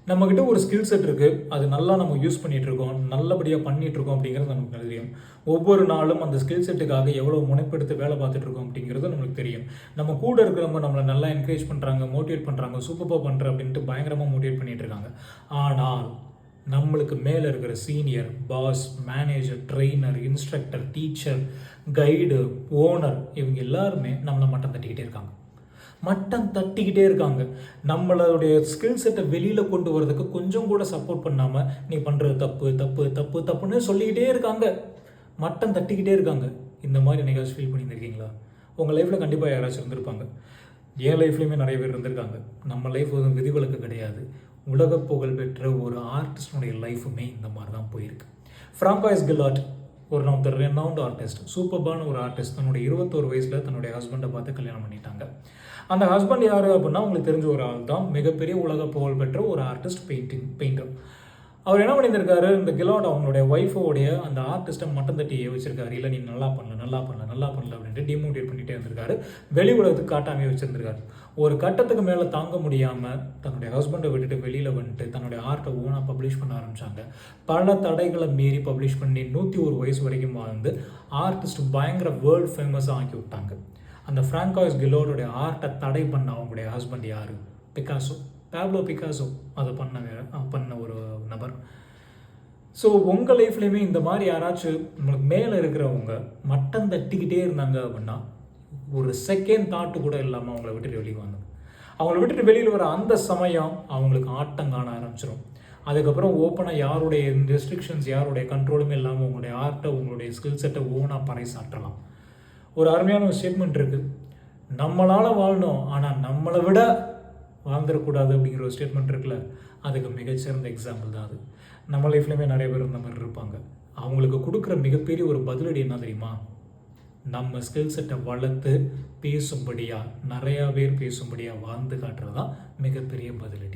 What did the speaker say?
நம்மக்கிட்ட ஒரு skill set இருக்குது, அது நல்லா நம்ம யூஸ் பண்ணிகிட்ருக்கோம், நல்லபடியாக பண்ணிகிட்ருக்கோம் அப்படிங்கிறது நமக்கு தெரியும். ஒவ்வொரு நாளும் அந்த ஸ்கில் செட்டுக்காக எவ்வளோ முனைப்பெடுத்து வேலை பார்த்துட்ருக்கோம் அப்படிங்கிறது நம்மளுக்கு தெரியும். நம்ம கூட இருக்கிறவங்க நம்மளை நல்லா என்கரேஜ் பண்ணுறாங்க, மோட்டிவேட் பண்ணுறாங்க, சூப்பராக பண்ணுற அப்படின்ட்டு பயங்கரமாக மோட்டிவேட் பண்ணிகிட்டு இருக்காங்க. ஆனால் நம்மளுக்கு மேலே இருக்கிற senior, boss, manager, trainer, instructor, teacher, guide, owner இவங்க எல்லாருமே நம்மளை மட்டம் தட்டிக்கிட்டே இருக்காங்க. நம்மளுடைய ஸ்கில் செட்டை வெளியில் கொண்டு வரதுக்கு கொஞ்சம் கூட சப்போர்ட் பண்ணாமல் நீ பண்ணுறது தப்பு தப்பு தப்பு தப்புன்னு சொல்லிக்கிட்டே இருக்காங்க, மட்டம் தட்டிக்கிட்டே இருக்காங்க. இந்த மாதிரி என்னைக்காச்சும் ஃபீல் பண்ணியிருக்கீங்களா? உங்கள் லைஃப்பில் கண்டிப்பாக யாராச்சும் இருந்திருப்பாங்க. என் லைஃப்லேயுமே நிறைய பேர் இருந்திருக்காங்க. நம்ம லைஃப் ஒரு விதிவிலக்கு கிடையாது. உலக புகழ் பெற்ற ஒரு ஆர்டிஸ்டனுடைய லைஃபுமே இந்த மாதிரி தான் போயிருக்கு. ஃப்ராங்காய்ஸ் கில்லார்ட் ஒரு ரெனவுண்ட் ஆர்டிஸ்ட், சூப்பர்பான ஒரு ஆர்டிஸ்ட். தன்னுடைய 21 வயசில் தன்னுடைய ஹஸ்பண்டை பார்த்து கல்யாணம் பண்ணிட்டாங்க. அந்த ஹஸ்பண்ட் யார் அப்படின்னா உங்களுக்கு தெரிஞ்ச ஒரு ஆள் தான், மிகப்பெரிய உலக புகழ் பெற்ற ஒரு ஆர்டிஸ்ட், பெயிண்டர். அவர் என்ன பண்ணியிருக்காரு, இந்த கிலாட் அவங்களுடைய ஒய்ஃபோடைய அந்த ஆர்டிஸ்ட்டை மட்டம் தட்டி வச்சிருக்காரு. இல்லை நீ நல்லா பண்ணல அப்படின்ட்டு டிமோட்டிவேட் பண்ணிகிட்டே இருந்திருக்காரு. வெளி உலகத்துக்கு காட்டாமே வச்சுருந்துருக்காரு. ஒரு கட்டத்துக்கு மேலே தாங்க முடியாமல் தன்னுடைய ஹஸ்பண்டை விட்டுட்டு வெளியில் வந்துட்டு தன்னுடைய ஆர்ட்டை ஓனாக பப்ளிஷ் பண்ண ஆரம்பித்தாங்க. பல தடைகளை மீறி பப்ளிஷ் பண்ணி 101 வயசு வரைக்கும் வாழ்ந்து ஆர்டிஸ்ட் பயங்கர வேர்ல்டு ஃபேமஸாக ஆக்கி விட்டாங்க. அந்த ஃப்ராங்காய்ஸ் கில்லார்டோடைய ஆர்ட்டை தடை பண்ண அவங்களுடைய ஹஸ்பண்ட் யார்? Pablo Picasso. அதை பண்ண ஒரு நபர். ஸோ உங்கள் லைஃப்லேயுமே இந்த மாதிரி யாராச்சும் உங்களுக்கு மேலே இருக்கிறவங்க மட்டம் தட்டிக்கிட்டே இருந்தாங்க அப்படின்னா ஒரு செகண்ட் தாட்டு கூட இல்லாமல் அவங்கள விட்டுட்டு வெளியே வாங்க. அவங்கள விட்டுட்டு வெளியில் வர அந்த சமயம் அவங்களுக்கு ஆட்டம் காண ஆரம்பிச்சிடும். அதுக்கப்புறம் ஓப்பனாக யாருடைய ரெஸ்ட்ரிக்ஷன்ஸ், யாருடைய கண்ட்ரோலுமே இல்லாமல் உங்களுடைய ஆர்ட்டை, உங்களுடைய ஸ்கில் செட்டை ஓனாக பறைசாற்றலாம். ஒரு அருமையான ஒரு ஸ்டேட்மெண்ட் இருக்குது, நம்மளால் வாழணும் ஆனால் நம்மளை விட வாழ்ந்துடக்கூடாது அப்படிங்கிற ஒரு ஸ்டேட்மெண்ட் இருக்குல்ல, அதுக்கு மிகச்சிறந்த எக்ஸாம்பிள் தான் அது. நம்ம லைஃப்லேயுமே நிறைய பேர் இந்த மாதிரி இருப்பாங்க. அவங்களுக்கு கொடுக்குற மிகப்பெரிய ஒரு பதிலடி என்ன தெரியுமா? நம்ம ஸ்கில் செட்டை வளர்த்து பேசும்படியாக, நிறையா பேர் பேசும்படியாக வாழ்ந்து காட்டுறது தான் மிகப்பெரிய பதிலடி.